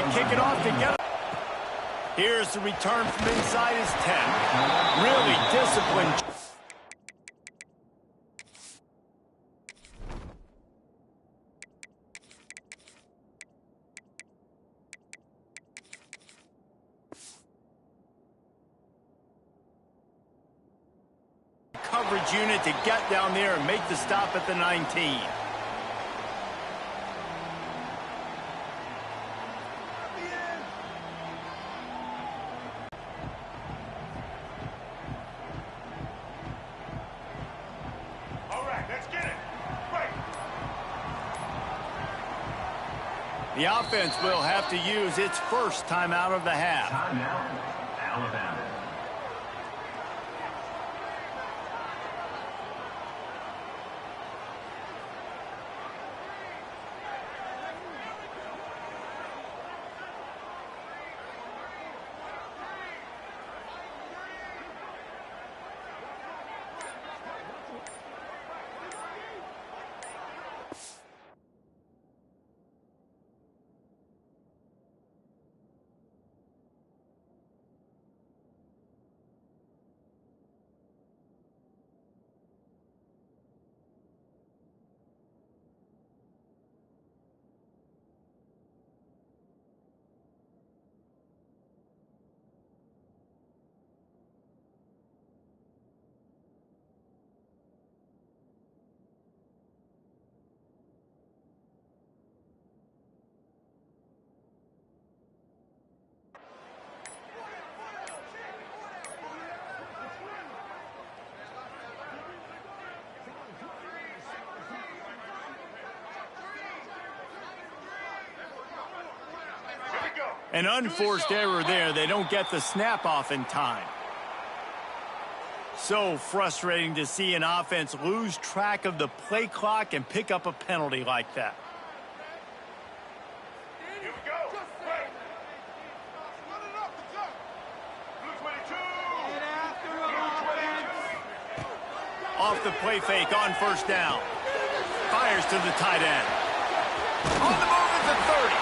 to kick it off to get it. Here's the return from inside his 10. Really disciplined. Coverage unit to get down there and make the stop at the 19. All right, let's get it. Right. The offense will have to use its first timeout of the half. Timeout, Alabama. An unforced error there. They don't get the snap off in time. So frustrating to see an offense lose track of the play clock and pick up a penalty like that. Here we go. Right. Blue 22. Off the play fake on first down. Fires to the tight end. On the move at the 30.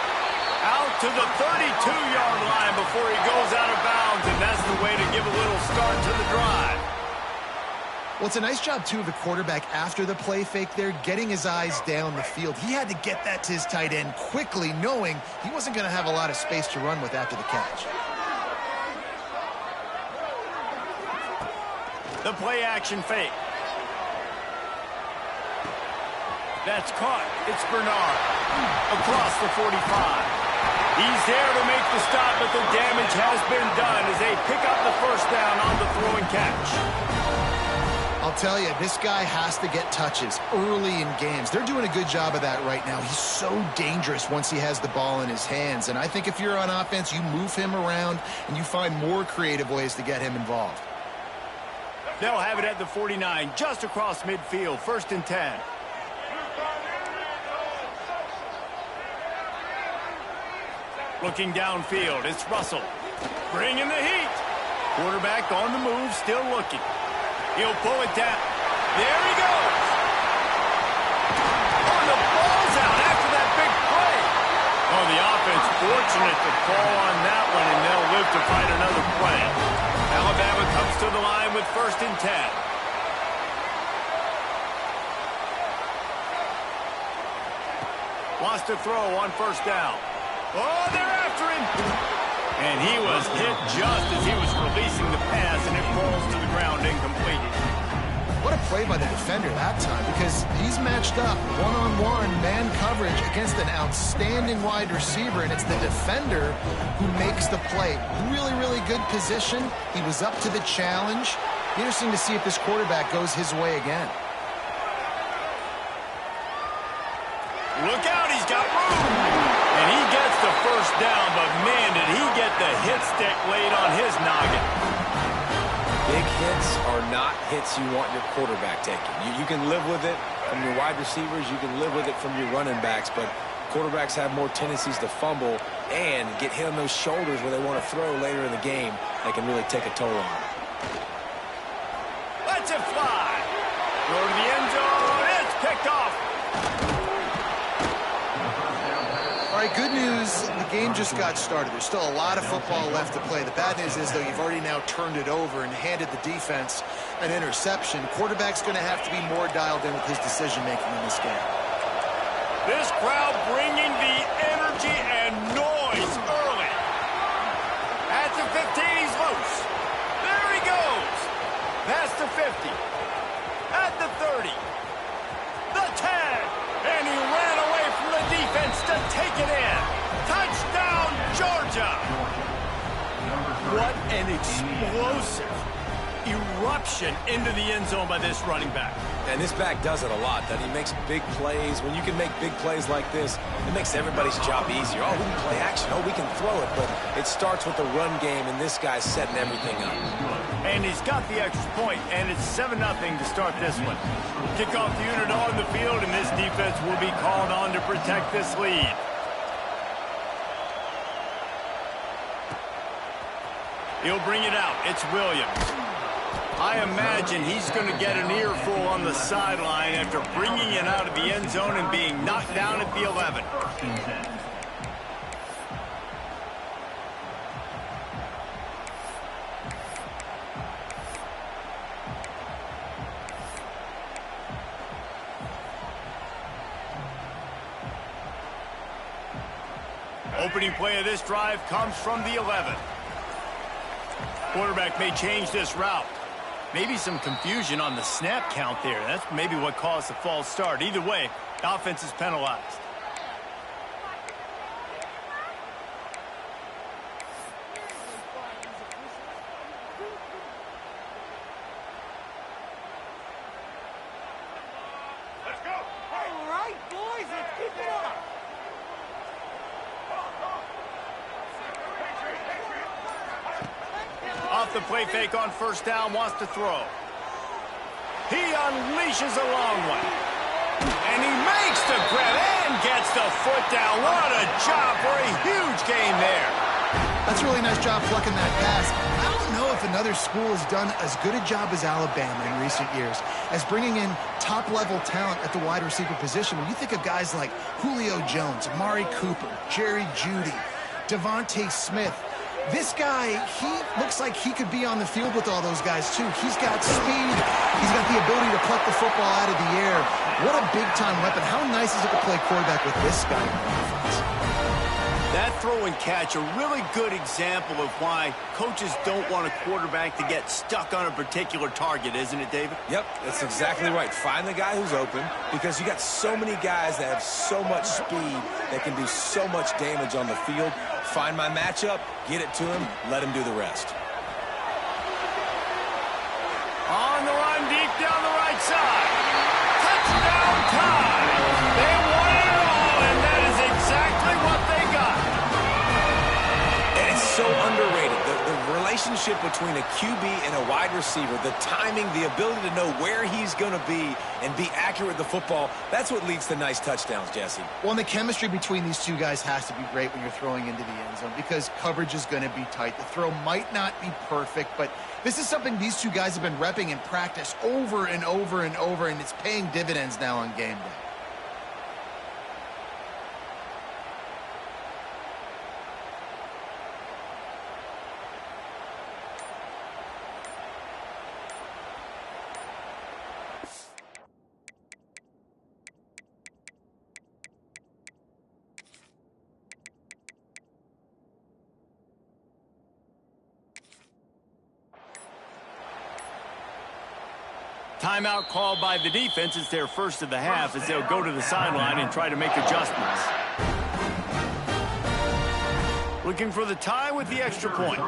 Out to the 32-yard line before he goes out of bounds, and that's the way to give a little start to the drive. Well, it's a nice job, too, of the quarterback after the play fake there, getting his eyes down the field. He had to get that to his tight end quickly, knowing he wasn't going to have a lot of space to run with after the catch. The play action fake. That's caught. It's Bernard. Across the 45. He's there to make the stop, but the damage has been done as they pick up the first down on the throw and catch. I'll tell you, this guy has to get touches early in games. They're doing a good job of that right now. He's so dangerous once he has the ball in his hands. And I think if you're on offense, you move him around and you find more creative ways to get him involved. They'll have it at the 49, just across midfield, 1st and 10. Looking downfield, it's Russell. Bringing the heat. Quarterback on the move, still looking. He'll pull it down. There he goes. Oh, the ball's out after that big play. Oh, the offense fortunate to fall on that one, and they'll live to fight another play. Alabama comes to the line with 1st and 10. Wants to throw on first down. Oh, they're after him. And he was hit just as he was releasing the pass, and it falls to the ground incomplete. What a play by the defender that time, because he's matched up one-on-one man coverage against an outstanding wide receiver, and it's the defender who makes the play. Really, really good position. He was up to the challenge. Interesting to see if this quarterback goes his way again. Look out, he's got room. And he gets the first down, but man, did he get the hit stick laid on his noggin. Big hits are not hits you want your quarterback taking. You can live with it from your wide receivers. You can live with it from your running backs, but quarterbacks have more tendencies to fumble and get hit on those shoulders where they want to throw later in the game. They can really take a toll on them. Let's it fly. Go to the end zone. It's picked off. All right, good news. The game just got started. There's still a lot of football left to play. The bad news is, though, you've already now turned it over and handed the defense an interception. Quarterback's going to have to be more dialed in with his decision-making in this game. This crowd bringing the energy and noise early. At the 15, he's loose. There he goes. Past the 50. At the 30. The 10. And he ran away from the defense to take it in. Touchdown, Georgia. What an explosive eruption into the end zone by this running back. And this back does it a lot, that he makes big plays. When you can make big plays like this, it makes everybody's job easier. Oh, we can play action. Oh, we can throw it. But it starts with the run game, and this guy's setting everything up. And he's got the extra point, and it's 7-0 to start this one. Kickoff unit on the field, and this defense will be called on to protect this lead. He'll bring it out. It's Williams. I imagine he's going to get an earful on the sideline after bringing it out of the end zone and being knocked down at the 11. Opening play of this drive comes from the 11. Quarterback may change this route. Maybe some confusion on the snap count there. That's maybe what caused the false start. Either way, offense is penalized. Let's go. All right, boys, let's keep it up. Off the play fake on first down, wants to throw. He unleashes a long one. And he makes the grab and gets the foot down. What a job for a huge gain there. That's a really nice job plucking that pass. I don't know if another school has done as good a job as Alabama in recent years as bringing in top-level talent at the wide receiver position. When you think of guys like Julio Jones, Amari Cooper, Jerry Jeudy, Devontae Smith, this guy, he looks like he could be on the field with all those guys, too. He's got speed. He's got the ability to pluck the football out of the air. What a big-time weapon. How nice is it to play quarterback with this guy on offense? That throw and catch, a really good example of why coaches don't want a quarterback to get stuck on a particular target, isn't it, David? Yep, that's exactly right. Find the guy who's open, because you got so many guys that have so much speed that can do so much damage on the field. Find my matchup, get it to him, let him do the rest. On the run, deep down the right side. Touchdown time. They won it all, and that is exactly what they got. And it's so underrated. The relationship between a QB and a wide receiver, the timing, the ability to know where he's going to be and be accurate with the football, that's what leads to nice touchdowns, Jesse. Well, and the chemistry between these two guys has to be great when you're throwing into the end zone because coverage is going to be tight. The throw might not be perfect, but this is something these two guys have been repping in practice over and over and over, and it's paying dividends now on game day. Timeout called by the defense. It's their first of the half as they'll go to the sideline and try to make adjustments. Looking for the tie with the extra point.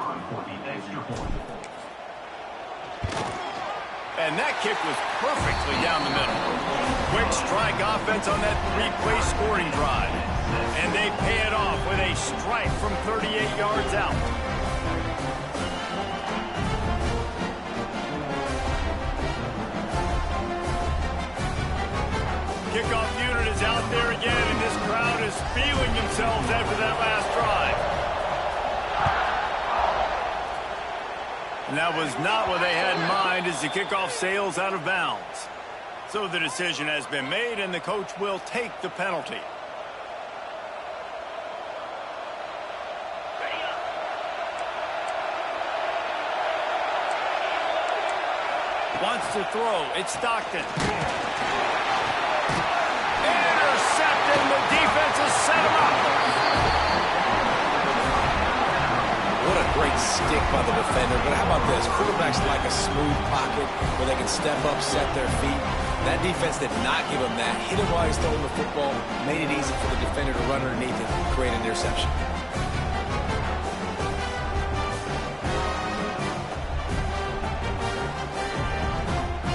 And that kick was perfectly down the middle. Quick strike offense on that three-play scoring drive. And they pay it off with a strike from 38 yards out. Kickoff unit is out there again, and this crowd is feeling themselves after that last drive. And that was not what they had in mind as the kickoff sails out of bounds. So the decision has been made, and the coach will take the penalty. Wants to throw. It's Stockton. Intercepted. The defense has set him up. What a great stick by the defender. But how about this? Quarterbacks like a smooth pocket where they can step up, set their feet. That defense did not give him that. Hit him while he's throwing the football. Made it easy for the defender to run underneath it and create an interception.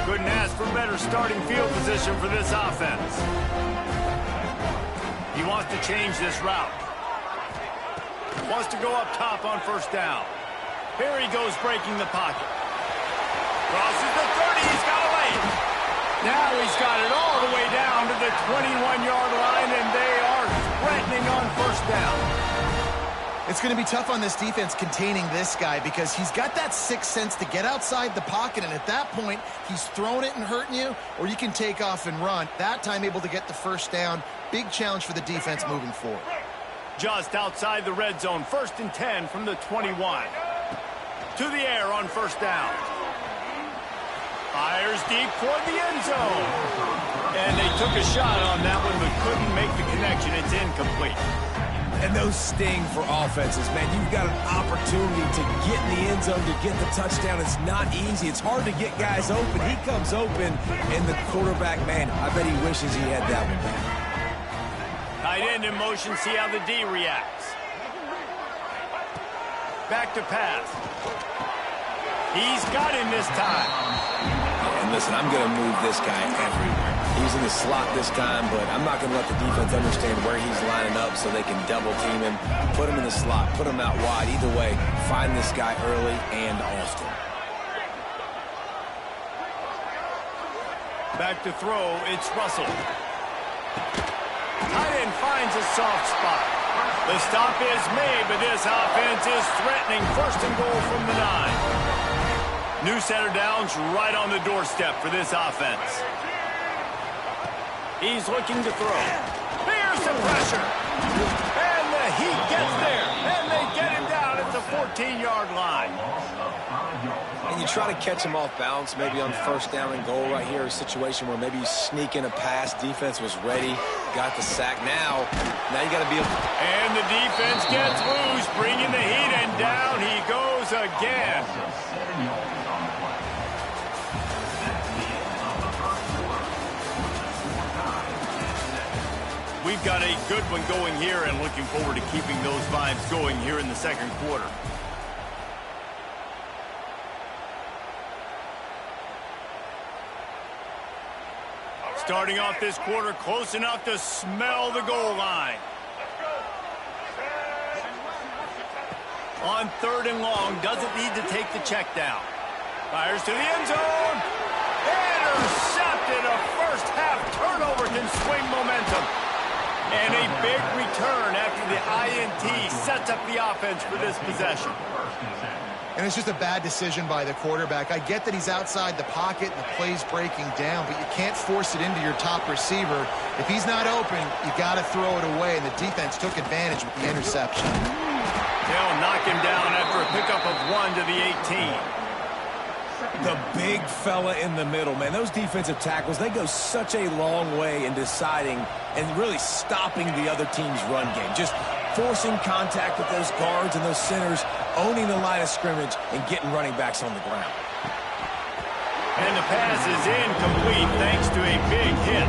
Couldn't ask for better starting field position for this offense. He wants to change this route. Wants to go up top on first down. Here he goes breaking the pocket. Crosses the 30. He's got a lane. Now he's got it all the way down to the 21-yard line, and they are threatening on first down. It's going to be tough on this defense containing this guy because he's got that sixth sense to get outside the pocket, and at that point, he's throwing it and hurting you, or you can take off and run. That time able to get the first down. Big challenge for the defense moving forward. Just outside the red zone, 1st and 10 from the 21. To the air on first down. Fires deep toward the end zone. And they took a shot on that one, but couldn't make the connection. It's incomplete. And those sting for offenses, man. You've got an opportunity to get in the end zone, to get the touchdown. It's not easy. It's hard to get guys open. He comes open, and the quarterback, man, I bet he wishes he had that one back. Tight end in motion, see how the D reacts. Back to pass. He's got him this time. And listen, I'm going to move this guy everywhere. He's in the slot this time, but I'm not going to let the defense understand where he's lining up so they can double team him, put him in the slot, put him out wide. Either way, find this guy early and often. Back to throw, it's Russell. Tight end finds a soft spot. The stop is made, but this offense is threatening. 1st and goal from the 9. New center downs right on the doorstep for this offense. He's looking to throw. Here's the pressure. And the Heat gets there. And they get him down at the 14-yard line. And you try to catch him off balance, maybe on first down and goal right here, a situation where maybe you sneak in a pass. Defense was ready, got the sack. Now you got to be able to... And the defense gets loose, bringing the Heat, and down he goes again. We've got a good one going here and looking forward to keeping those vibes going here in the second quarter. Starting off this quarter close enough to smell the goal line. On 3rd and long, doesn't need to take the check down. Fires to the end zone. Intercepted. A first half turnover can swing momentum. And a big return after the INT sets up the offense for this possession. And it's just a bad decision by the quarterback. I get that he's outside the pocket and the play's breaking down, but you can't force it into your top receiver. If he's not open, you got to throw it away, and the defense took advantage with the interception. They'll knock him down after a pickup of 1 to the 18. The big fella in the middle, man. Those defensive tackles, they go such a long way in deciding and really stopping the other team's run game. Just forcing contact with those guards and those centers, owning the line of scrimmage, and getting running backs on the ground. And the pass is incomplete thanks to a big hit.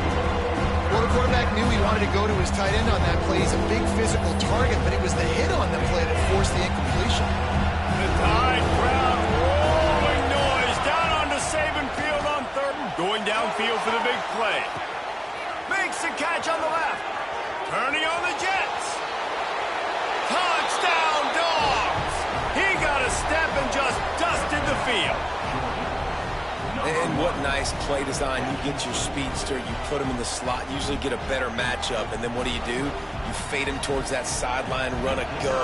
Well, the quarterback knew he wanted to go to his tight end on that play. He's a big physical target, but it was the hit on the play that forced the incompletion. The Tide crowd rolling noise down onto Saban Field on 3rd. Going downfield for the big play. Makes the catch on the left. Turning on the Jets. Touchdown, Dogs! He got a step and just dusted the field. And what nice play design. You get your speedster, you put him in the slot, usually get a better matchup, and then what do? You fade him towards that sideline, run a go.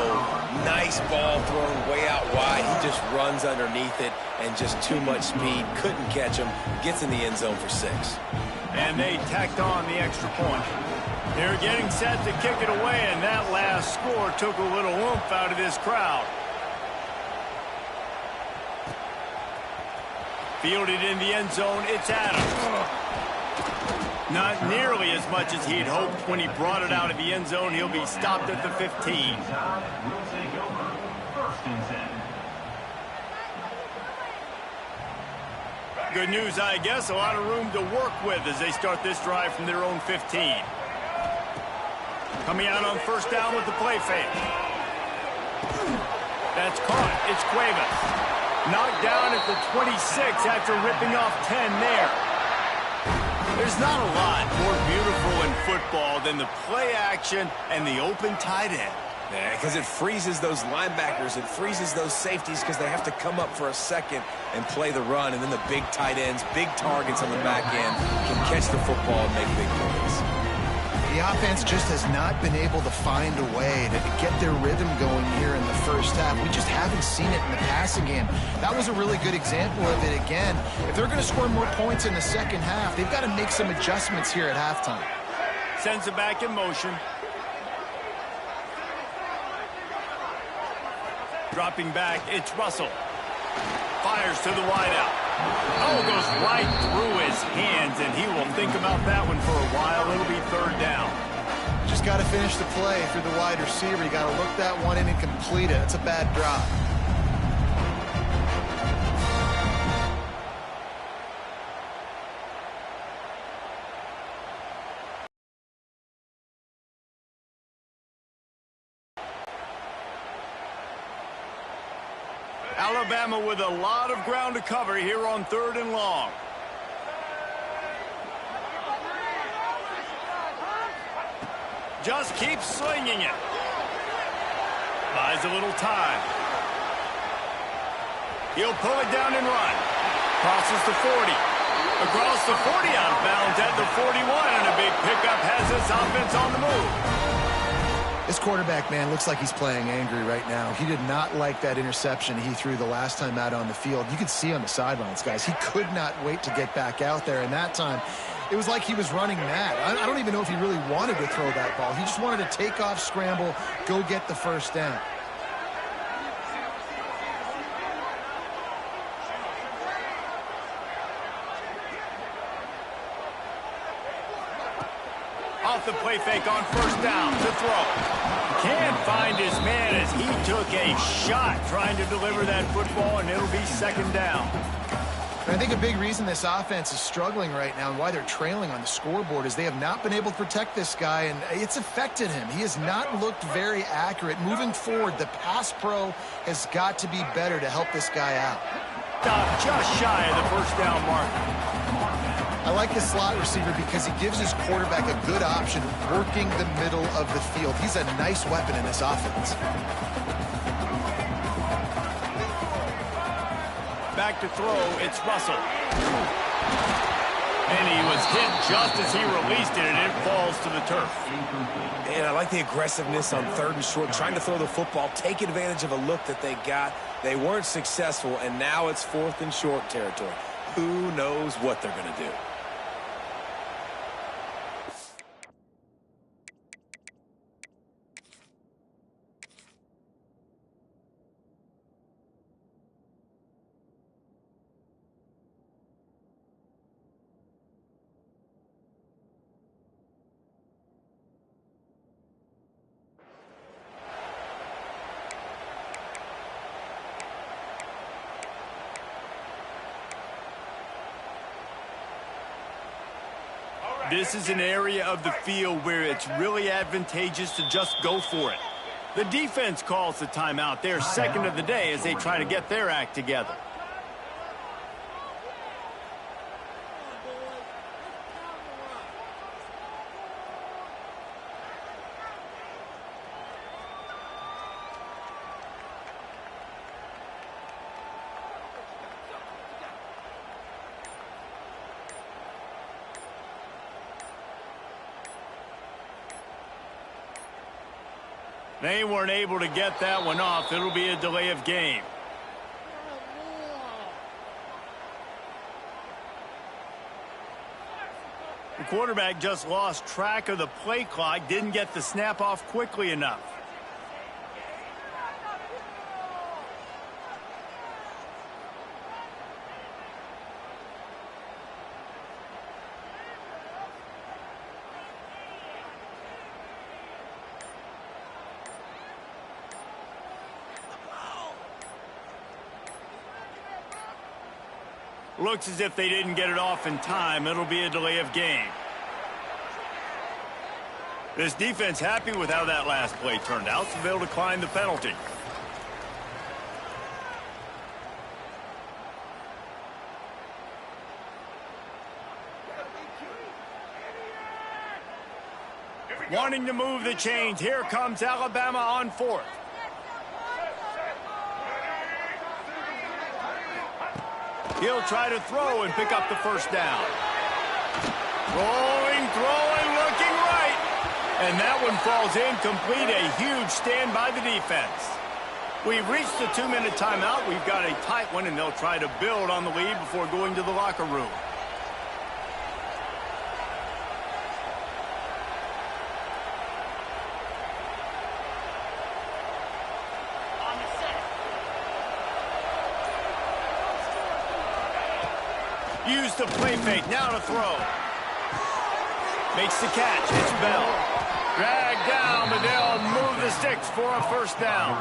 Nice ball thrown way out wide. He just runs underneath it, and just too much speed. Couldn't catch him. Gets in the end zone for 6. And they tacked on the extra point. They're getting set to kick it away, and that last score took a little oomph out of this crowd. Fielded in the end zone, it's Adams. Not nearly as much as he'd hoped when he brought it out of the end zone. He'll be stopped at the 15. Will take over. First and 10. Good news, I guess. A lot of room to work with as they start this drive from their own 15. Coming out on first down with the play fake. That's caught. It's Cuevas. Knocked down at the 26 after ripping off 10 there. There's not a lot more beautiful in football than the play action and the open tight end. Yeah, because it freezes those linebackers. It freezes those safeties because they have to come up for a second and play the run. And then the big tight ends, big targets on the back end can catch the football and make big plays. The offense just has not been able to find a way to get their rhythm going here in the first half. We just haven't seen it in the passing game. That was a really good example of it again. If they're going to score more points in the second half, they've got to make some adjustments here at halftime. Sends it back in motion. Dropping back, it's Russell. Fires to the wideout. Oh, goes right through his hands, and he will think about that one for a while. It'll be third down. Just got to finish the play through the wide receiver. You got to look that one in and complete it. It's a bad drop. Alabama with a lot of ground to cover here on third and long. Just keeps slinging it. Buys a little time. He'll pull it down and run. Crosses the 40. Across the 40, out of bounds at the 41, and a big pickup has this offense on the move. This quarterback, man, looks like he's playing angry right now. He did not like that interception he threw the last time out on the field. You could see on the sidelines, guys, he could not wait to get back out there. And that time, it was like he was running mad. I don't even know if he really wanted to throw that ball. He just wanted to take off, scramble, go get the first down. Off the play fake on first down to throw. Can't find his man as he took a shot trying to deliver that football, and it'll be second down. And I think a big reason this offense is struggling right now and why they're trailing on the scoreboard is they have not been able to protect this guy, and it's affected him. He has not looked very accurate. Moving forward, the pass pro has got to be better to help this guy out. Stop just shy of the first down mark. I like the slot receiver because he gives his quarterback a good option working the middle of the field. He's a nice weapon in this offense. Back to throw, it's Russell. And he was hit just as he released it, and it falls to the turf. And I like the aggressiveness on third and short, trying to throw the football, take advantage of a look that they got. They weren't successful, and now it's fourth and short territory. Who knows what they're going to do? This is an area of the field where it's really advantageous to just go for it. The defense calls the timeout. They're second of the day as they try to get their act together. They weren't able to get that one off. It'll be a delay of game. The quarterback just lost track of the play clock, didn't get the snap off quickly enough. Looks as if they didn't get it off in time. It'll be a delay of game. This defense happy with how that last play turned out, so they'll decline the penalty. Wanting to move the chains. Here comes Alabama on fourth. He'll try to throw and pick up the first down. Throwing, looking right. And that one falls incomplete. A huge stand by the defense. We've reached the 2-minute timeout. We've got a tight one, and they'll try to build on the lead before going to the locker room. Use the play fake, now to throw. Makes the catch, it's Bell. Dragged down, but they'll move the sticks for a first down.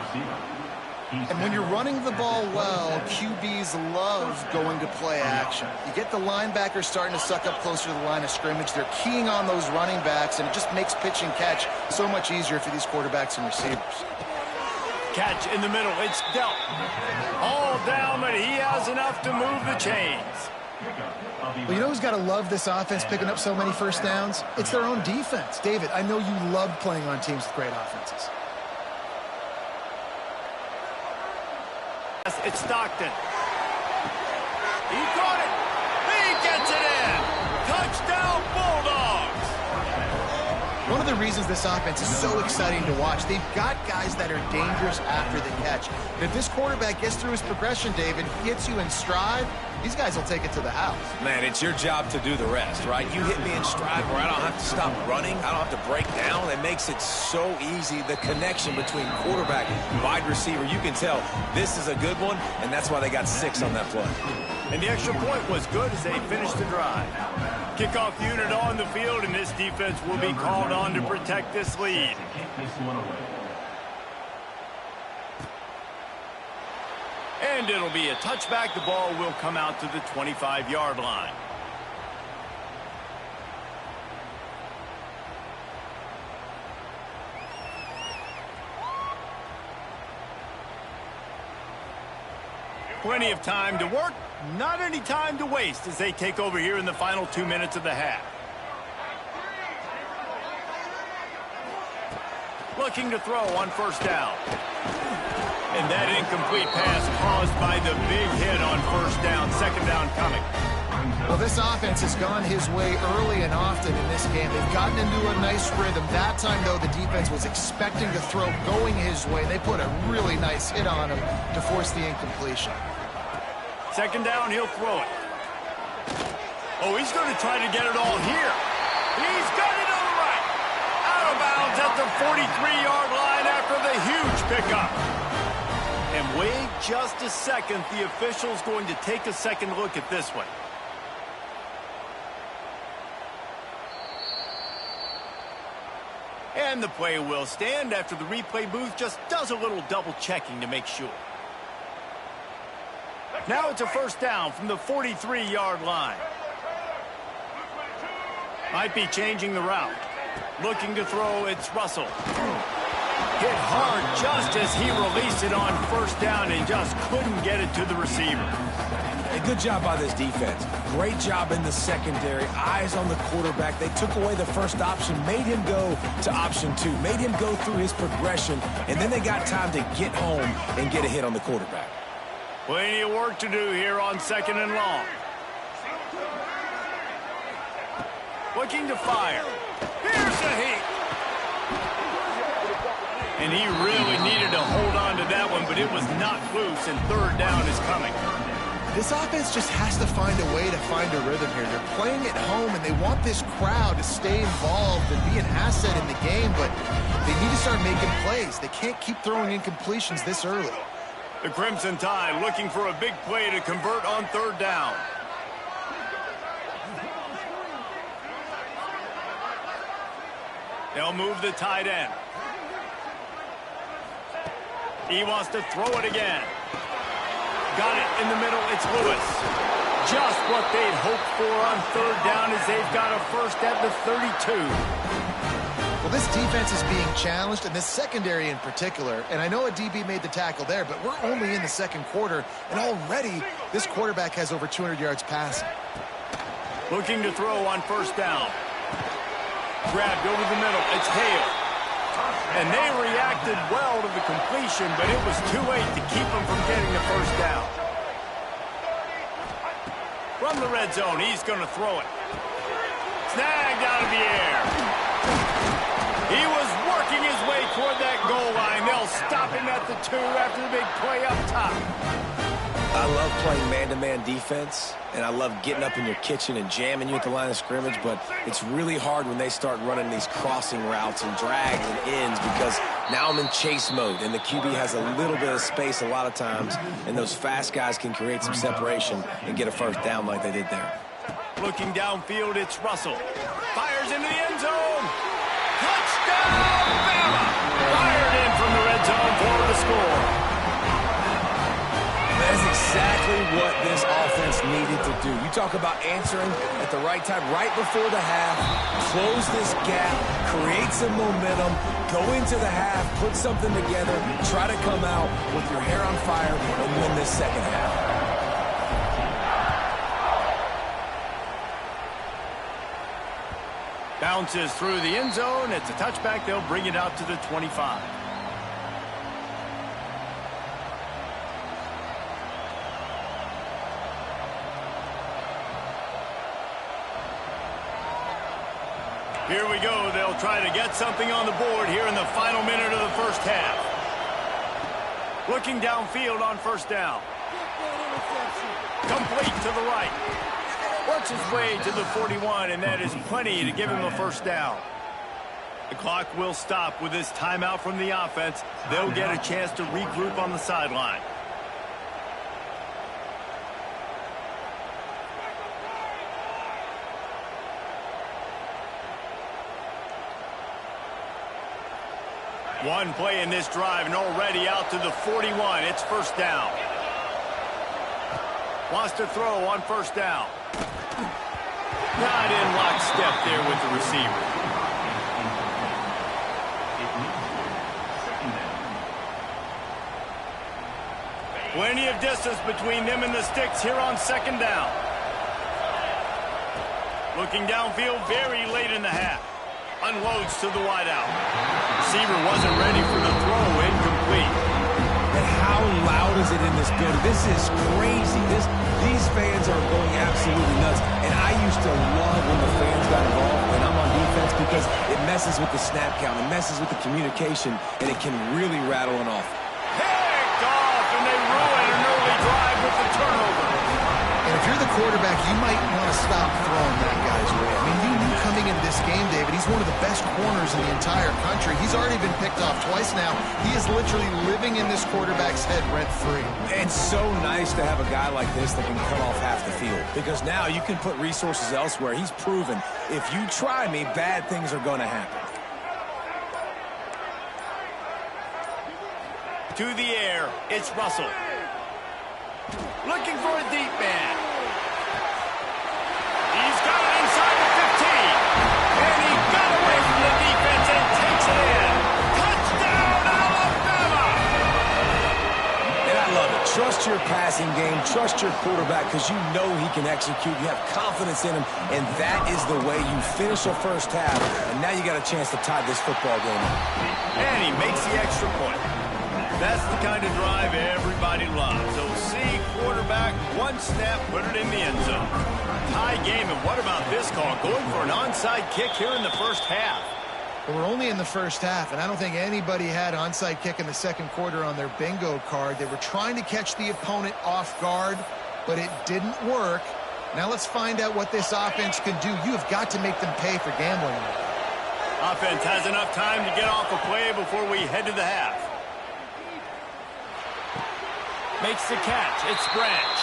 And when you're running the ball well, QBs love going to play action. You get the linebackers starting to suck up closer to the line of scrimmage. They're keying on those running backs, and it just makes pitch and catch so much easier for these quarterbacks and receivers. Catch in the middle, it's dealt. All down, but he has enough to move the chains. Well, you know who's got to love this offense picking up so many first downs? It's their own defense. David, I know you love playing on teams with great offenses. It's Stockton. He caught it. He gets it in. Touchdown, Bulldogs. One of the reasons this offense is so exciting to watch, they've got guys that are dangerous after the catch. And if this quarterback gets through his progression, David, hits you in stride, these guys will take it to the house. Man, it's your job to do the rest, right? You hit me in stride where I don't have to stop running. I don't have to break down. It makes it so easy. The connection between quarterback and wide receiver, you can tell this is a good one, and that's why they got 6 on that play. And the extra point was good as they finished the drive. Kickoff unit on the field, and this defense will be called on to protect this lead. And it'll be a touchback. The ball will come out to the 25-yard line. Plenty of time to work, not any time to waste as they take over here in the final 2 minutes of the half. Looking to throw on first down. And that incomplete pass caused by the big hit on first down. Second down coming. Well, this offense has gone his way early and often in this game. They've gotten into a nice rhythm. That time, though, the defense was expecting to throw going his way. They put a really nice hit on him to force the incompletion. Second down, he'll throw it. Oh, he's going to try to get it all here. He's got it on the right. Out of bounds at the 43-yard line after the huge pickup. And wait just a second. The official's going to take a second look at this one. And the play will stand after the replay booth just does a little double checking to make sure. Now it's a first down from the 43-yard line. Might be changing the route. Looking to throw, it's Russell. Hit hard just as he released it on first down and just couldn't get it to the receiver. A good job by this defense. Great job in the secondary. Eyes on the quarterback. They took away the first option, made him go to option 2, made him go through his progression, and then they got time to get home and get a hit on the quarterback. Plenty of work to do here on second and long. Looking to fire. Here's the heat. And he really needed to hold on to that one, but it was not loose, and third down is coming. This offense just has to find a way to find a rhythm here. They're playing at home, and they want this crowd to stay involved and be an asset in the game, but they need to start making plays. They can't keep throwing incompletions this early. The Crimson Tide looking for a big play to convert on third down. They'll move the tight end. He wants to throw it again. Got it in the middle. It's Lewis. just what they'd hoped for on third down as they've got a first at the 32. Well, this defense is being challenged, and this secondary in particular. And I know a DB made the tackle there, but we're only in the second quarter, and already this quarterback has over 200 yards passing. Looking to throw on first down. Grabbed over the middle. It's Hale. And they reacted well to the completion, but it was too late to keep them from getting the first down. From the red zone, he's going to throw it. Snagged out of the air. He was working his way toward that goal line. They'll stop him at the 2 after the big play up top. I love playing man-to-man defense, and I love getting up in your kitchen and jamming you at the line of scrimmage, but it's really hard when they start running these crossing routes and drags and ends because now I'm in chase mode, and the QB has a little bit of space a lot of times, and those fast guys can create some separation and get a first down like they did there. Looking downfield, it's Russell. Fires into the end zone. Touchdown, Bama! Fired in from the red zone for the score. That's exactly what this offense needed to do. You talk about answering at the right time, right before the half, close this gap, create some momentum, go into the half, put something together, try to come out with your hair on fire and win this second half. Bounces through the end zone. It's a touchback. They'll bring it out to the 25. Here we go. They'll try to get something on the board here in the final minute of the first half. Looking downfield on first down. Complete to the right. Works his way to the 41, and that is plenty to give him a first down. The clock will stop with this timeout from the offense. They'll get a chance to regroup on the sideline. One play in this drive, and already out to the 41. It's first down. Wants to throw on first down. Not in lockstep there with the receiver. Plenty of distance between them and the sticks here on second down. Looking downfield very late in the half. Unloads to the wideout. Receiver wasn't ready for the throw, incomplete. And how loud is it in this building? This is crazy. These fans are going absolutely nuts. And I used to love when the fans got involved when I'm on defense because it messes with the snap count, it messes with the communication, and it can really rattle it off. Picked off, and they ruin an early drive with the turnover. And if you're the quarterback, you might want to stop throwing that guy's way. I mean, you knew coming into this game, David, he's one of the best corners in the entire country. He's already been picked off twice now. He is literally living in this quarterback's head rent-free. And so nice to have a guy like this that can cut off half the field because now you can put resources elsewhere. He's proven if you try me, bad things are going to happen. To the air, it's Russell. Looking for a deep man. He's got it inside the 15. And he got away from the defense and takes it in. Touchdown, Alabama! And I love it. Trust your passing game. Trust your quarterback because you know he can execute. You have confidence in him. And that is the way you finish a first half. And now you got a chance to tie this football game up. And he makes the extra point. That's the kind of drive everybody loves. So see quarterback, one snap, put it in the end zone. Tie game, and what about this call? Going for an onside kick here in the first half. Well, we're only in the first half, and I don't think anybody had onside kick in the second quarter on their bingo card. They were trying to catch the opponent off guard, but it didn't work. Now let's find out what this offense can do. You have got to make them pay for gambling. Offense has enough time to get off a play before we head to the half. Makes the catch. It's Branch.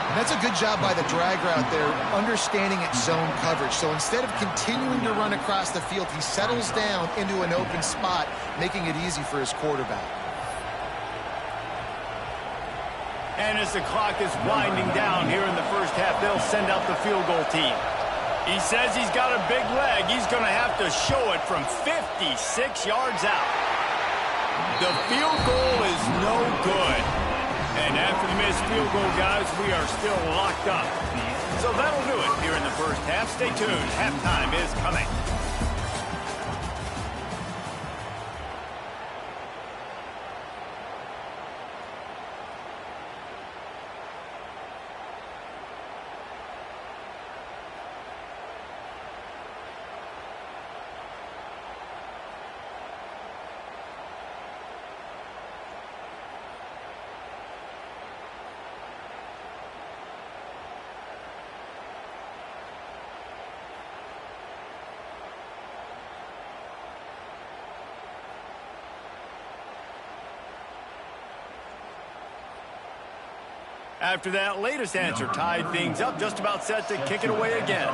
And that's a good job by the drag route there, understanding its zone coverage. So instead of continuing to run across the field, he settles down into an open spot, making it easy for his quarterback. And as the clock is winding down here in the first half, they'll send out the field goal team. He says he's got a big leg. He's going to have to show it from 56 yards out. The field goal is no good. And after the missed field goal, guys, we are still locked up. So that'll do it here in the first half. Stay tuned. Halftime is coming. After that latest answer tied things up, just about set to kick it away again.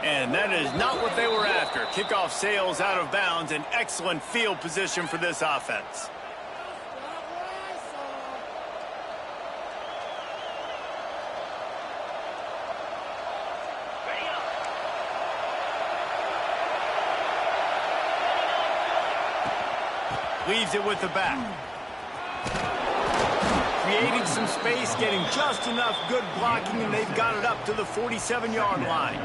And that is not what they were after. Kickoff sails out of bounds, an excellent field position for this offense. Leaves it with the back. Creating some space, getting just enough good blocking, and they've got it up to the 47-yard line.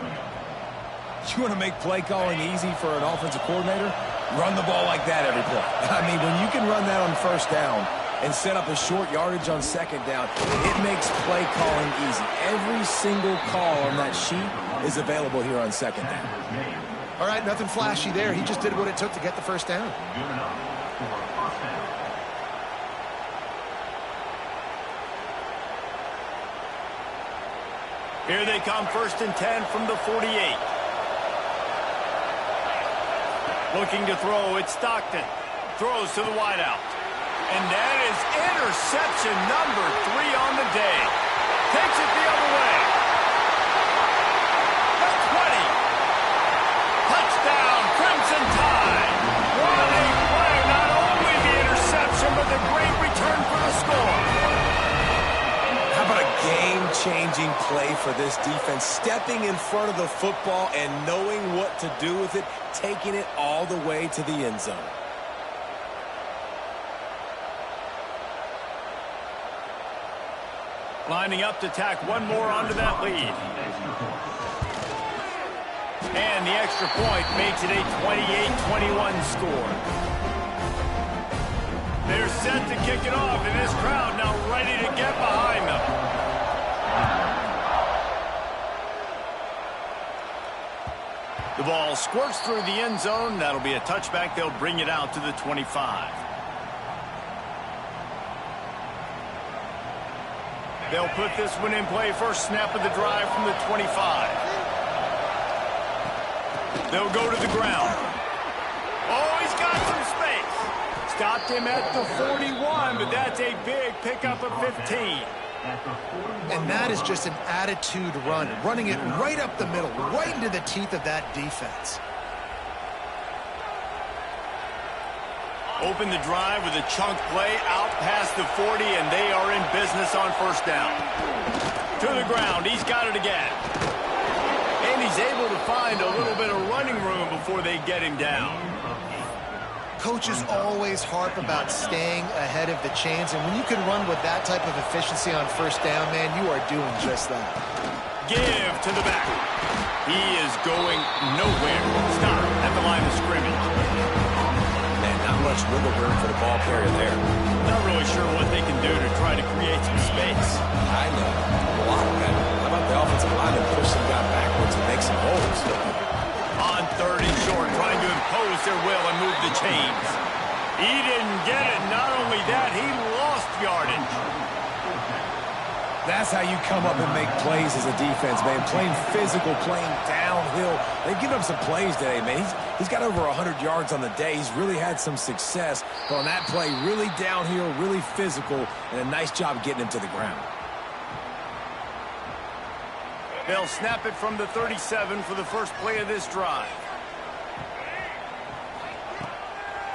You want to make play calling easy for an offensive coordinator? Run the ball like that every play. I mean, when you can run that on first down and set up a short yardage on second down, it makes play calling easy. Every single call on that sheet is available here on second down. All right, nothing flashy there. He just did what it took to get the first down. Here they come, 1st and 10 from the 48. Looking to throw, it's Stockton. Throws to the wideout. And that is interception number 3 on the day. Takes it the other way. The 20. Touchdown, Crimson Tide. What a play. Not only the interception, but the great return for the score. How about a game-changing play for this defense? Stepping in front of the football and knowing what to do with it, taking it all the way to the end zone. Lining up to tack one more onto that lead. And the extra point makes it a 28-21 score. They're set to kick it off, and this crowd now ready to get behind them. The ball squirts through the end zone. That'll be a touchback. They'll bring it out to the 25. They'll put this one in play. First snap of the drive from the 25. They'll go to the ground. Oh, he's got some space. Stopped him at the 41, but that's a big pickup of 15. And that is just an attitude run, running it right up the middle, right into the teeth of that defense. Open the drive with a chunk play out past the 40, and they are in business on first down. To the ground, he's got it again. And he's able to find a little bit of running room before they get him down. Coaches always harp about staying ahead of the chains, and when you can run with that type of efficiency on first down, man, you are doing just that. Give to the back. He is going nowhere. Stop at the line of scrimmage. Man, not much wiggle room for the ball carrier there. Not really sure what they can do to try to create some space. I know. A lot of that. How about the offensive lineman push some guy backwards and make some holes? On 3rd and short, trying to impose their will and move the chains. He didn't get it. Not only that, he lost yardage. That's how you come up and make plays as a defense, man. Playing physical, playing downhill. They've given up some plays today, man. He's got over 100 yards on the day. He's really had some success. But on that play, really downhill, really physical, and a nice job getting him to the ground. They'll snap it from the 37 for the first play of this drive.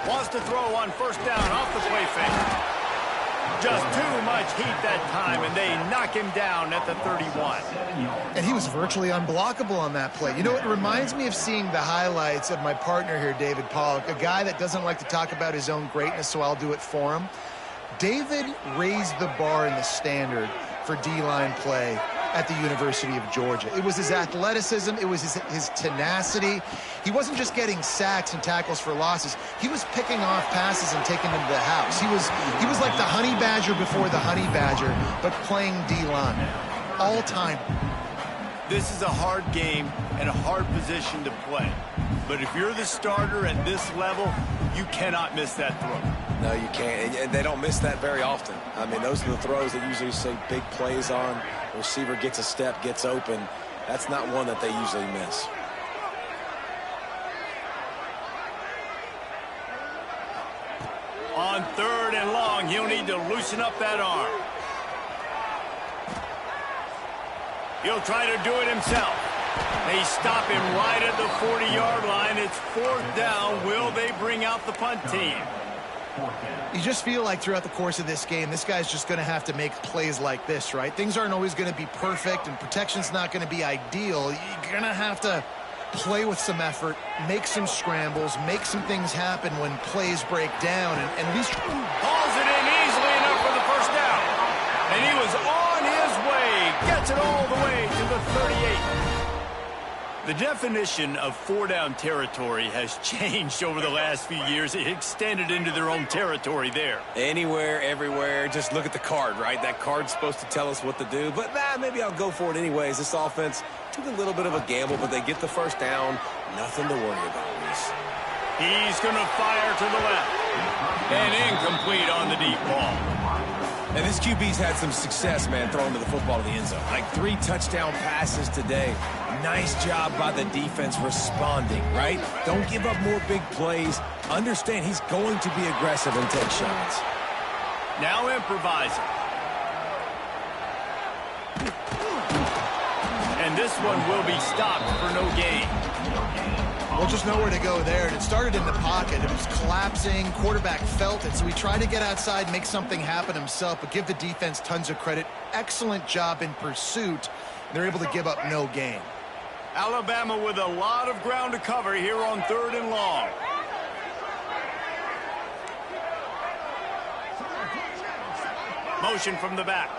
Wants to throw on first down off the play fake. Just too much heat that time, and they knock him down at the 31. And he was virtually unblockable on that play. You know, it reminds me of seeing the highlights of my partner here, David Pollock, a guy that doesn't like to talk about his own greatness, so I'll do it for him. David raised the bar in the standard for D-line play at the University of Georgia. It was his athleticism. It was his tenacity. He wasn't just getting sacks and tackles for losses. He was picking off passes and taking them to the house. He was like the honey badger before the honey badger, but playing D-line all time. This is a hard game and a hard position to play. But if you're the starter at this level, you cannot miss that throw. No, you can't. And they don't miss that very often. I mean, those are the throws that usually see big plays on. The receiver gets a step, gets open. That's not one that they usually miss. On 3rd and long, he'll need to loosen up that arm. He'll try to do it himself. They stop him right at the 40-yard line. It's 4th down. Will they bring out the punt team? You just feel like throughout the course of this game, this guy's just going to have to make plays like this, right? Things aren't always going to be perfect, and protection's not going to be ideal. You're going to have to play with some effort, make some scrambles, make some things happen when plays break down, and at least hauls it in easily enough for the first down. And he was on his way. Gets it all the way to the 38. The definition of 4-down territory has changed over the last few years. It extended into their own territory there. Anywhere, everywhere, just look at the card, right? That card's supposed to tell us what to do, but maybe I'll go for it anyways. This offense took a little bit of a gamble, but they get the first down. Nothing to worry about, Reese. He's going to fire to the left. And incomplete on the deep ball. And this QB's had some success, man, throwing to the football to the end zone. Like 3 touchdown passes today. Nice job by the defense responding, right? Don't give up more big plays. Understand he's going to be aggressive and take shots. Now improvising. And this one will be stopped for no gain. well, just nowhere to go there. And it started in the pocket. It was collapsing. Quarterback felt it, so he tried to get outside, make something happen himself, but give the defense tons of credit. Excellent job in pursuit. They're able to give up no gain. Alabama with a lot of ground to cover here on 3rd and long. Motion from the back.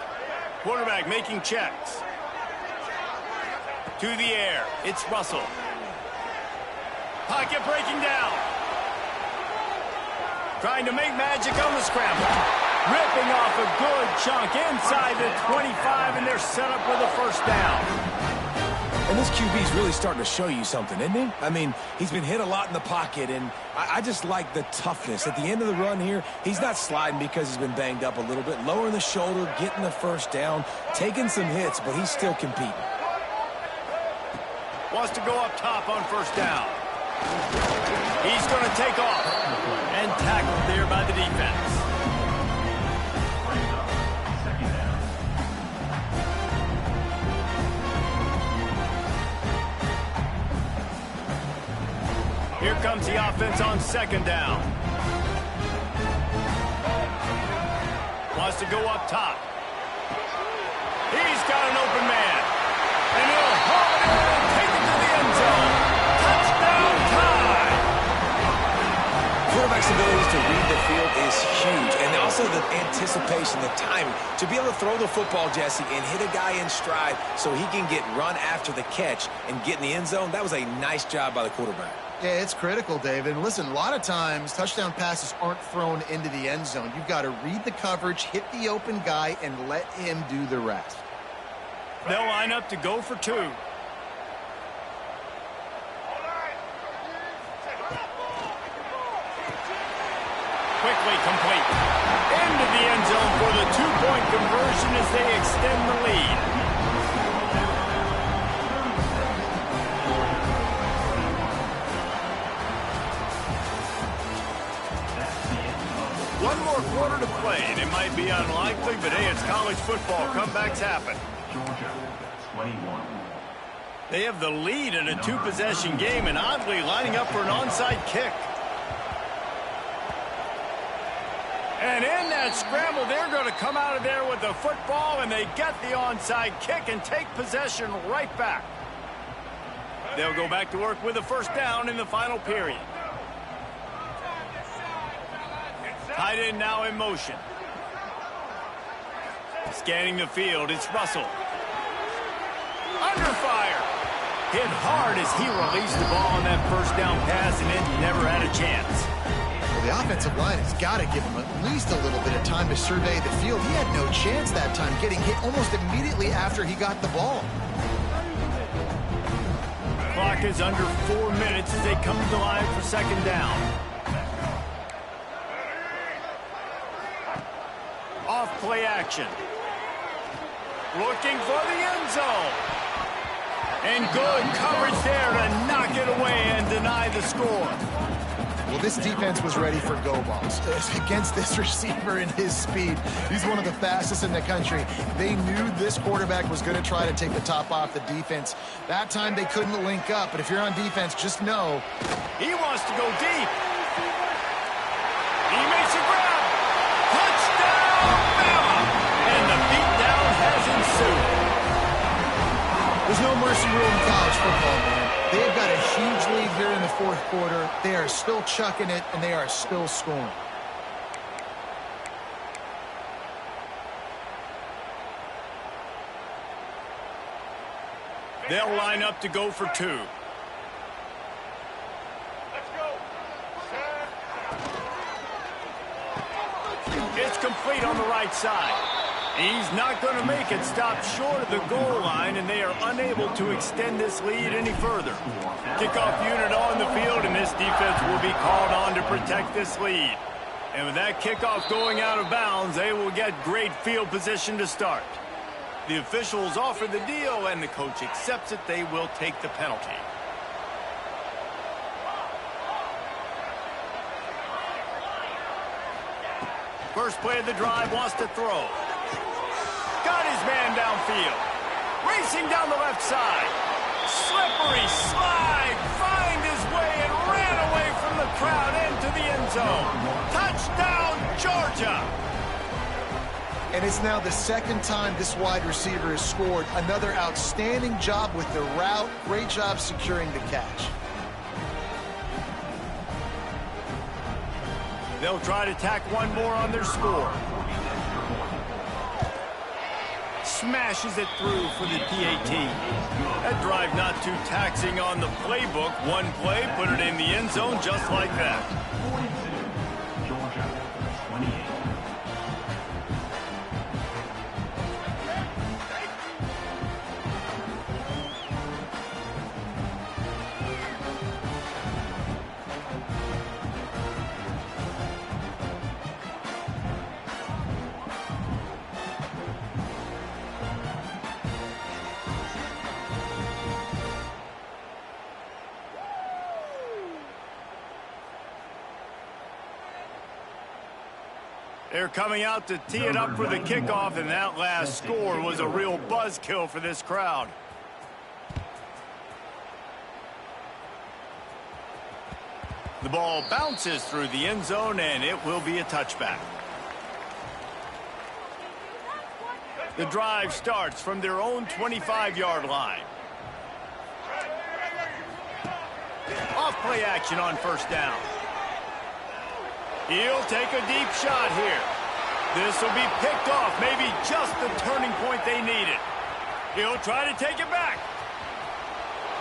Quarterback making checks. To the air. It's Russell. Pocket breaking down. Trying to make magic on the scramble. Ripping off a good chunk inside the 25, and they're set up with a first down. And this QB's really starting to show you something, isn't he? I mean, he's been hit a lot in the pocket, and I just like the toughness. At the end of the run here, he's not sliding because he's been banged up a little bit. Lowering the shoulder, getting the first down, taking some hits, but he's still competing. Wants to go up top on first down. He's going to take off and tackled there by the defense. Here comes the offense on second down. Wants to go up top. He's got an open man. And he'll haul it in and take it to the end zone. Touchdown time! Quarterback's ability to read the field is huge. And also the anticipation, the timing. To be able to throw the football, Jesse, and hit a guy in stride so he can get run after the catch and get in the end zone, that was a nice job by the quarterback. Yeah, it's critical, David. And listen, a lot of times touchdown passes aren't thrown into the end zone. You've got to read the coverage, hit the open guy, and let him do the rest. They'll line up to go for two. Quickly complete. Into the end zone for the two-point conversion as they extend the lead. One more quarter to play, and it might be unlikely, but hey, it's college football. Comebacks happen. Georgia, 21. They have the lead in a two-possession game, and oddly lining up for an onside kick. And in that scramble, they're going to come out of there with the football, and they get the onside kick and take possession right back. They'll go back to work with a first down in the final period. Tight end now in motion. Scanning the field, it's Russell. Under fire. Hit hard as he released the ball on that first down pass, and it never had a chance. Well, the offensive line has got to give him at least a little bit of time to survey the field. He had no chance that time, getting hit almost immediately after he got the ball. Clock is under 4 minutes as they come to the line for second down. Off play action. Looking for the end zone. And good coverage there to knock it away and deny the score. Well, this defense was ready for go balls against this receiver and his speed. He's one of the fastest in the country. They knew this quarterback was going to try to take the top off the defense. That time they couldn't link up, but if you're on defense, just know. He wants to go deep. He makes a grab. Touchdown, Bama! And the beatdown has ensued. There's no mercy rule in college football, man. They've got a huge lead here in the fourth quarter. They are still chucking it, and they are still scoring. They'll line up to go for two. Let's go. It's complete on the right side. He's not going to make it stop short of the goal line, and they are unable to extend this lead any further. Kickoff unit on the field, and this defense will be called on to protect this lead. And with that kickoff going out of bounds, they will get great field position to start. The officials offer the deal, and the coach accepts it. They will take the penalty. First play of the drive, wants to throw. Got his man downfield. Racing down the left side. Slippery slide. Find his way and ran away from the crowd into the end zone. Touchdown, Georgia. And it's now the second time this wide receiver has scored. Another outstanding job with the route. Great job securing the catch. They'll try to tack one more on their score. Smashes it through for the PAT. That drive not too taxing on the playbook. One play, put it in the end zone just like that. 42, Georgia, 28. They're coming out to tee it up for the kickoff, and that last score was a real buzzkill for this crowd. The ball bounces through the end zone, and it will be a touchback. The drive starts from their own 25-yard line. Off play action on first down. He'll take a deep shot here. This will be picked off, maybe just the turning point they needed. He'll try to take it back.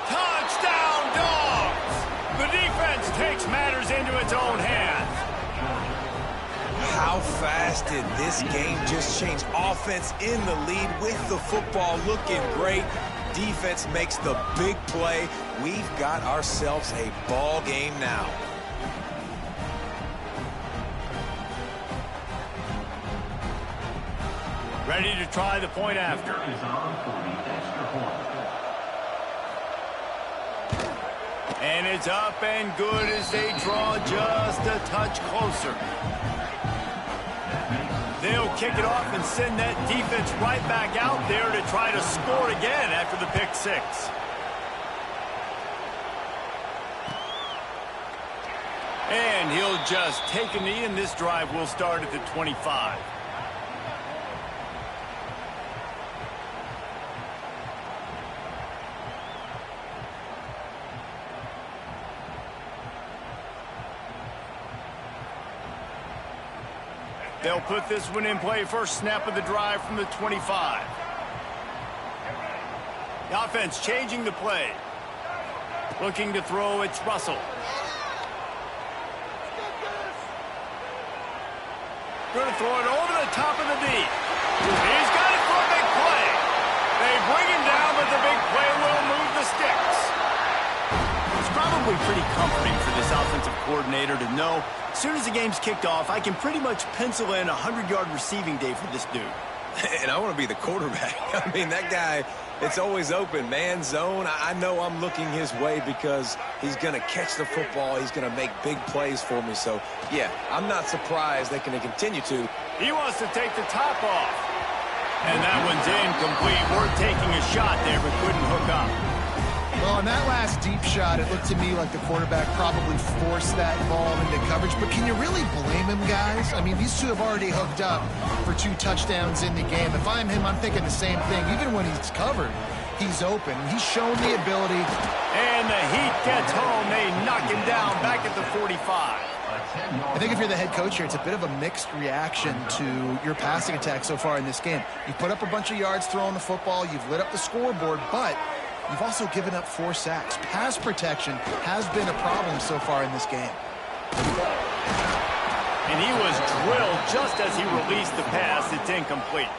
Touchdown, Dogs! The defense takes matters into its own hands. How fast did this game just change? Offense in the lead with the football looking great. Defense makes the big play. We've got ourselves a ball game now. Ready to try the point after. Is on for the extra point. And it's up and good as they draw just a touch closer. They'll kick it off and send that defense right back out there to try to score again after the pick six. And he'll just take a knee, and this drive will start at the 25. They'll put this one in play. First snap of the drive from the 25. The offense changing the play. Looking to throw, it's Russell. Going to throw it over the top of the knee. He's got it for a big play. They bring him down, but the big play will move the sticks. It's probably pretty comforting for this offensive coordinator to know as soon as the game's kicked off, I can pretty much pencil in a 100-yard receiving day for this dude. And I want to be the quarterback. I mean, that guy, it's always open, man, zone. I know I'm looking his way because he's going to catch the football. He's going to make big plays for me. So, yeah, I'm not surprised they can continue to. He wants to take the top off. And that one's incomplete. We're taking a shot there, but couldn't hook up. Well, on that last deep shot, it looked to me like the quarterback probably forced that ball into coverage. But can you really blame him, guys? I mean, these two have already hooked up for 2 touchdowns in the game. If I'm him, I'm thinking the same thing. Even when he's covered, he's open. He's shown the ability. And the Heat gets home. They knock him down back at the 45. I think if you're the head coach here, it's a bit of a mixed reaction to your passing attack so far in this game. You put up a bunch of yards throwing the football. You've lit up the scoreboard, but you've also given up 4 sacks. Pass protection has been a problem so far in this game. And he was drilled just as he released the pass. It's incomplete.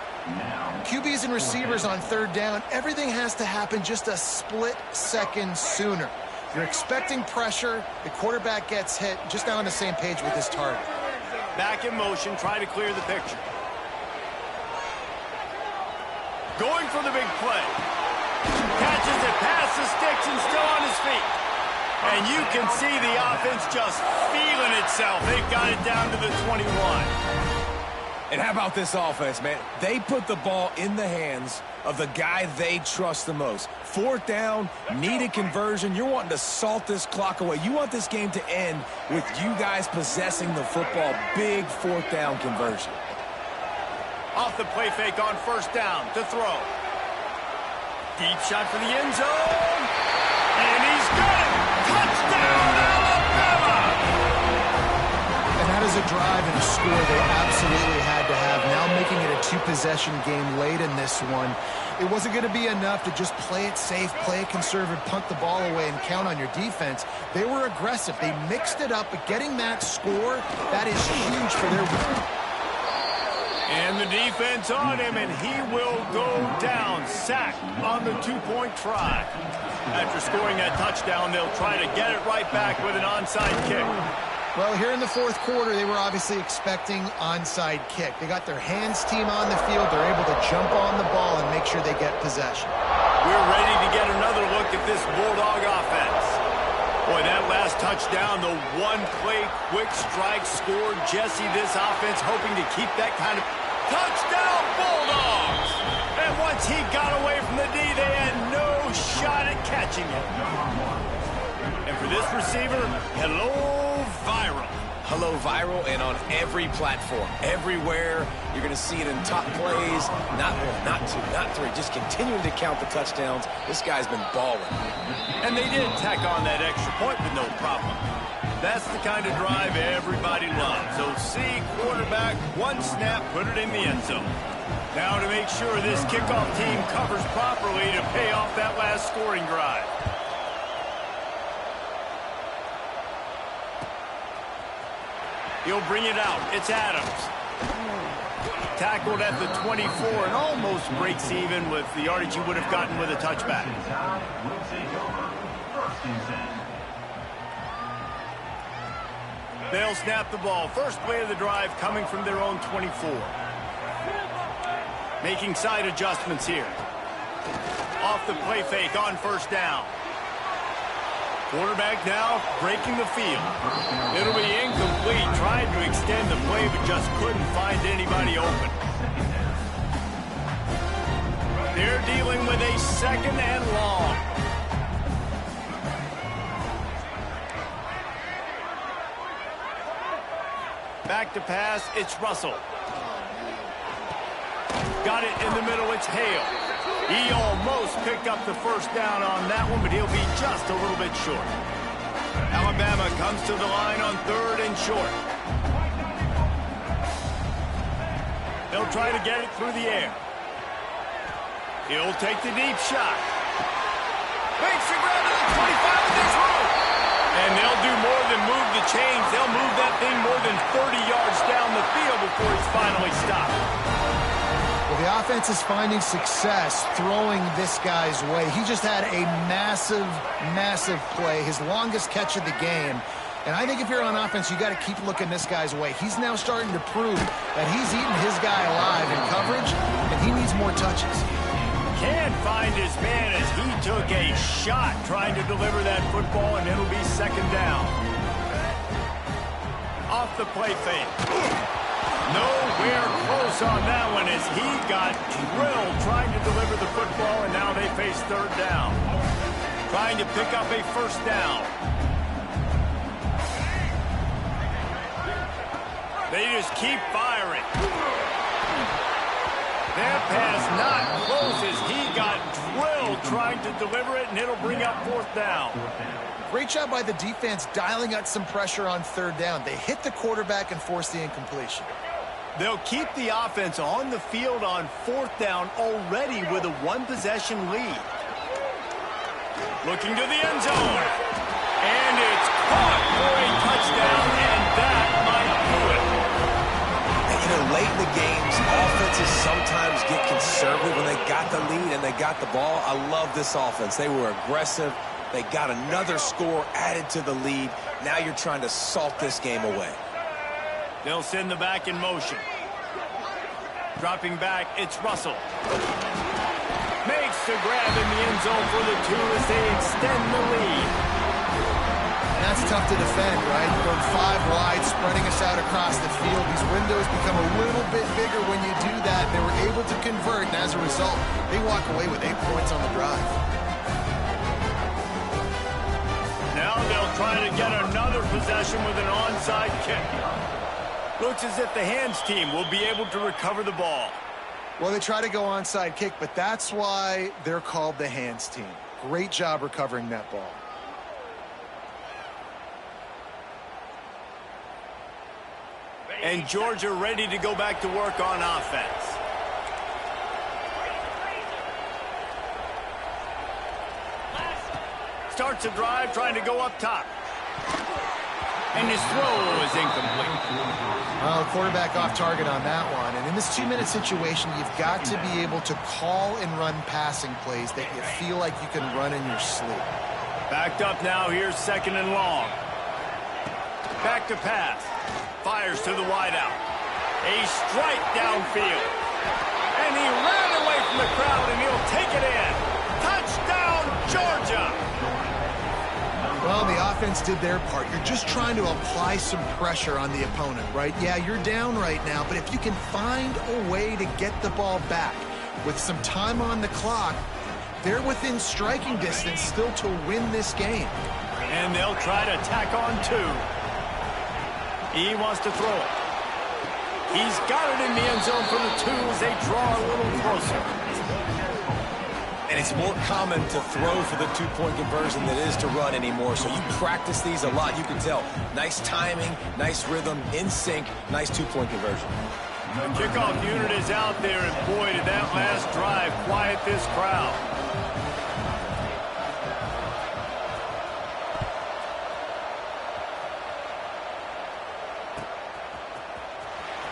QBs and receivers on 3rd down, everything has to happen just a split second sooner. You're expecting pressure. The quarterback gets hit. Just not on the same page with his target. Back in motion, try to clear the picture. Going for the big play. Catches it past the sticks and still on his feet. And you can see the offense just feeling itself. They've got it down to the 21. And how about this offense, man? They put the ball in the hands of the guy they trust the most. 4th down, needed conversion. You're wanting to salt this clock away. You want this game to end with you guys possessing the football. Big 4th down conversion. Off the play fake on 1st down to throw. Deep shot for the end zone. And he's got it. Touchdown, Alabama! And that is a drive and a score they absolutely had to have. Now making it a 2-possession game late in this one. It wasn't going to be enough to just play it safe, play it conservative, punt the ball away, and count on your defense. They were aggressive. They mixed it up, but getting that score, that is huge for their win. And the defense on him, and he will go down. Sacked on the 2-point try. After scoring that touchdown, they'll try to get it right back with an onside kick. Well, here in the 4th quarter, they were obviously expecting onside kick. They got their hands team on the field. They're able to jump on the ball and make sure they get possession. We're ready to get another look at this Bulldog offense. Boy, that last touchdown, the one-play quick strike scored Jesse this offense, hoping to keep that kind of touchdown Bulldogs. And once he got away from the D, they had no shot at catching it. And for this receiver, hello, Viral. Hello, Viral, and on every platform, everywhere. You're going to see it in top plays. Not 1, not 2, not 3. Just continuing to count the touchdowns. This guy's been balling. And they did tack on that extra point with no problem. That's the kind of drive everybody loves. So see quarterback, 1 snap, put it in the end zone. Now to make sure this kickoff team covers properly to pay off that last scoring drive. He'll bring it out. It's Adams. Tackled at the 24 and almost breaks even with the yardage he would have gotten with a touchback. They'll snap the ball. First play of the drive coming from their own 24. Making side adjustments here. Off the play fake on 1st down. Quarterback now breaking the field. It'll be incomplete. Tried to extend the play, but just couldn't find anybody open. They're dealing with a 2nd and long. Back to pass, it's Russell. Got it in the middle, it's Hale. He almost picked up the first down on that one, but he'll be just a little bit short. Alabama comes to the line on 3rd and short. They'll try to get it through the air. He'll take the deep shot. Makes the grab at the 25 with his rope. And they'll do more than move the chains. They'll move that thing more than 30 yards down the field before he's finally stopped. Well, the offense is finding success throwing this guy's way. He just had a massive, massive play, his longest catch of the game. And I think if you're on offense, you got to keep looking this guy's way. He's now starting to prove that he's eating his guy alive in coverage, and he needs more touches. Can't find his man as he took a shot trying to deliver that football, and it'll be 2nd down. Off the play fake. Nowhere close on that one as he got drilled trying to deliver the football, and now they face 3rd down. Trying to pick up a 1st down. They just keep firing. That pass not close as he got drilled trying to deliver it, and it'll bring up 4th down. Great job by the defense dialing out some pressure on 3rd down. They hit the quarterback and forced the incompletion. They'll keep the offense on the field on 4th down already with a 1-possession lead. Looking to the end zone. And it's caught for a touchdown, and that might do it. You know, late in the games, offenses sometimes get conservative when they got the lead and they got the ball. I love this offense. They were aggressive. They got another score added to the lead. Now you're trying to salt this game away. They'll send the back in motion. Dropping back, it's Russell. Makes the grab in the end zone for the 2 as they extend the lead. That's tough to defend, right? You're going 5 wide, spreading us out across the field. These windows become a little bit bigger when you do that. They were able to convert, and as a result, they walk away with 8 points on the drive. Now they'll try to get another possession with an onside kick. Looks as if the hands team will be able to recover the ball. Well, they try to go onside kick, but that's why they're called the hands team. Great job recovering that ball. And Georgia ready to go back to work on offense. Starts a drive trying to go up top. And his throw is incomplete. Well, quarterback off target on that one. And in this 2-minute situation, you've got to be able to call and run passing plays that you feel like you can run in your sleep. Backed up now, here's 2nd and long. Back to pass. Fires to the wideout. A strike downfield. And he ran away from the crowd, and he'll take it in. Touchdown, Georgia! Well, the offense did their part. You're just trying to apply some pressure on the opponent, right? Yeah, you're down right now, but if you can find a way to get the ball back with some time on the clock, they're within striking distance still to win this game. And they'll try to tack on 2. He wants to throw it. He's got it in the end zone for the 2 as they draw a little closer. And it's more common to throw for the 2-point conversion than it is to run anymore. So you practice these a lot. You can tell. Nice timing, nice rhythm, in sync, nice 2-point conversion. The kickoff unit is out there, and boy, did that last drive quiet this crowd.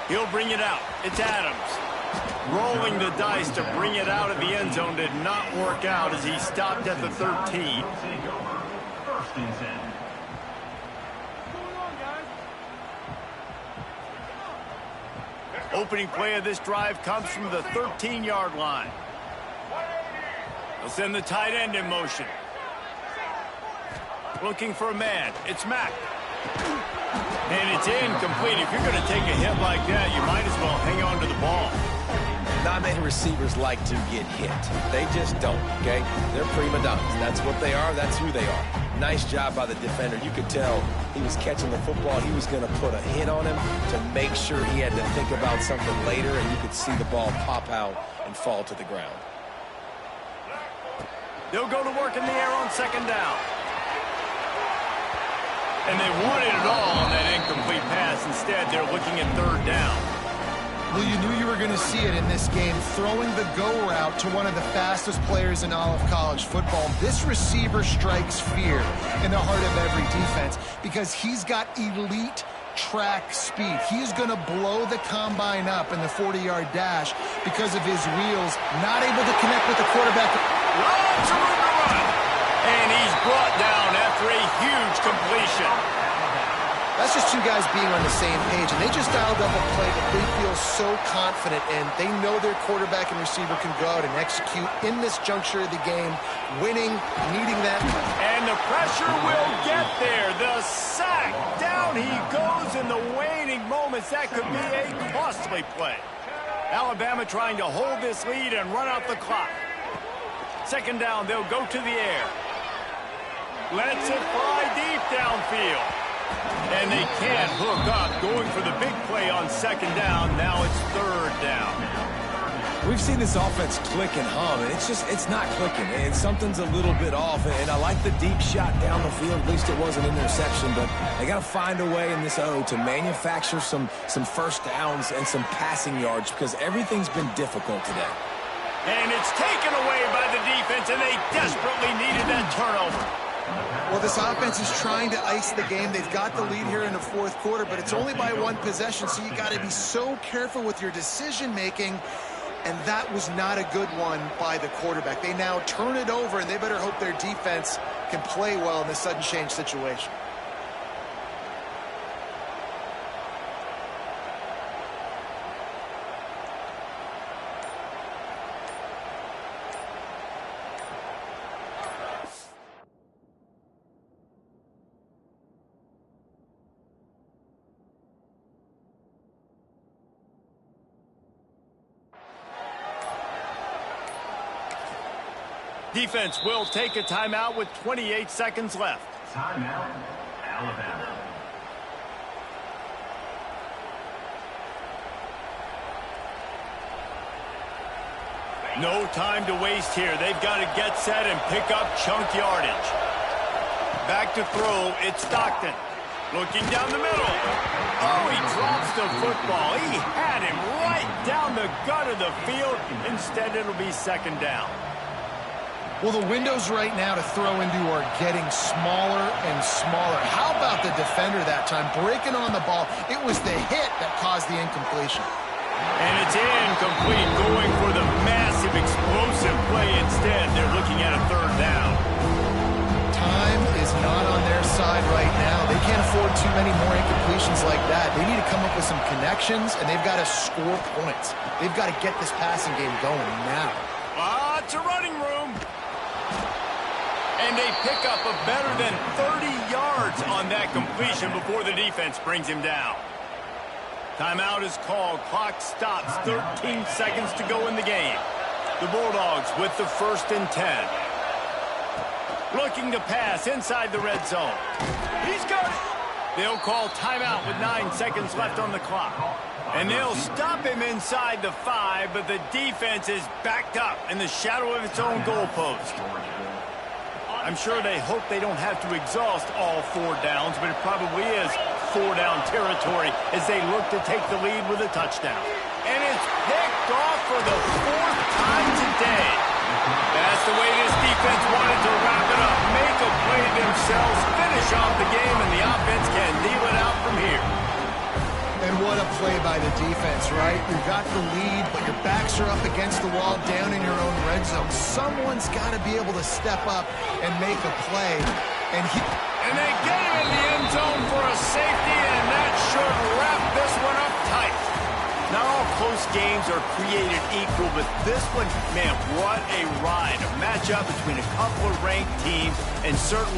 He'll bring it out. It's Adams. Rolling the dice to bring it out of the end zone did not work out as he stopped at the 13. Opening play of this drive comes from the 13-yard line. They'll send the tight end in motion. Looking for a man. It's Mack. And it's incomplete. If you're going to take a hit like that, you might as well hang on to the ball. Not many receivers like to get hit. They just don't, okay? They're prima donnas. That's what they are. That's who they are. Nice job by the defender. You could tell he was catching the football. He was going to put a hit on him to make sure he had to think about something later, and you could see the ball pop out and fall to the ground. They'll go to work in the air on second down. And they wanted it all on that incomplete pass. Instead, they're looking at third down. Well, you knew you were going to see it in this game, throwing the go route to one of the fastest players in all of college football. This receiver strikes fear in the heart of every defense because he's got elite track speed. He's going to blow the combine up in the 40-yard dash because of his wheels, not able to connect with the quarterback. Lots of room to run. And he's brought down after a huge completion. That's just two guys being on the same page, and they just dialed up a play that they feel so confident in. They know their quarterback and receiver can go out and execute in this juncture of the game, winning, needing that. And the pressure will get there. The sack. Down he goes in the waning moments. That could be a costly play. Alabama trying to hold this lead and run out the clock. Second down, they'll go to the air. Lets it fly deep downfield. And they can't hook up, going for the big play on second down. Now it's third down. We've seen this offense click and hum, and it's not clicking, and something's a little bit off. And I like the deep shot down the field. At least it was an interception, but they got to find a way in this O to manufacture some first downs and some passing yards because everything's been difficult today. And it's taken away by the defense, and they desperately needed that turnover. Well, this offense is trying to ice the game. They've got the lead here in the fourth quarter, but it's only by one possession, so you got to be so careful with your decision-making, and that was not a good one by the quarterback. They now turn it over, and they better hope their defense can play well in this sudden change situation. Defense will take a timeout with 28 seconds left. Timeout, Alabama. No time to waste here. They've got to get set and pick up chunk yardage. Back to throw. It's Stockton. Looking down the middle. Oh, he drops the football. He had him right down the gut of the field. Instead, it'll be second down. Well, the windows right now to throw into are getting smaller and smaller. How about the defender that time? Breaking on the ball. It was the hit that caused the incompletion. And it's incomplete, going for the massive explosive play instead. They're looking at a third down. Time is not on their side right now. They can't afford too many more incompletions like that. They need to come up with some connections, and they've got to score points. They've got to get this passing game going now. Lots of running room. And they pick up a better than 30 yards on that completion before the defense brings him down. Timeout is called. Clock stops. 13 seconds to go in the game. The Bulldogs with the 1st and 10. Looking to pass inside the red zone. He's got it. They'll call timeout with 9 seconds left on the clock. And they'll stop him inside the 5, but the defense is backed up in the shadow of its own goalpost. I'm sure they hope they don't have to exhaust all 4 downs, but it probably is 4-down territory as they look to take the lead with a touchdown. And it's picked off for the 4th time today. That's the way this defense wanted to wrap it up. Make a play themselves, finish off the game, and the offense can deal it out from here. And what a play by the defense, right? You've got the lead, but your backs are up against the wall down in your own red zone. Someone's got to be able to step up and make a play. And they get him in the end zone for a safety, and that should wrap this one up tight. Not all close games are created equal, but this one, man, what a ride. A matchup between a couple of ranked teams, and certainly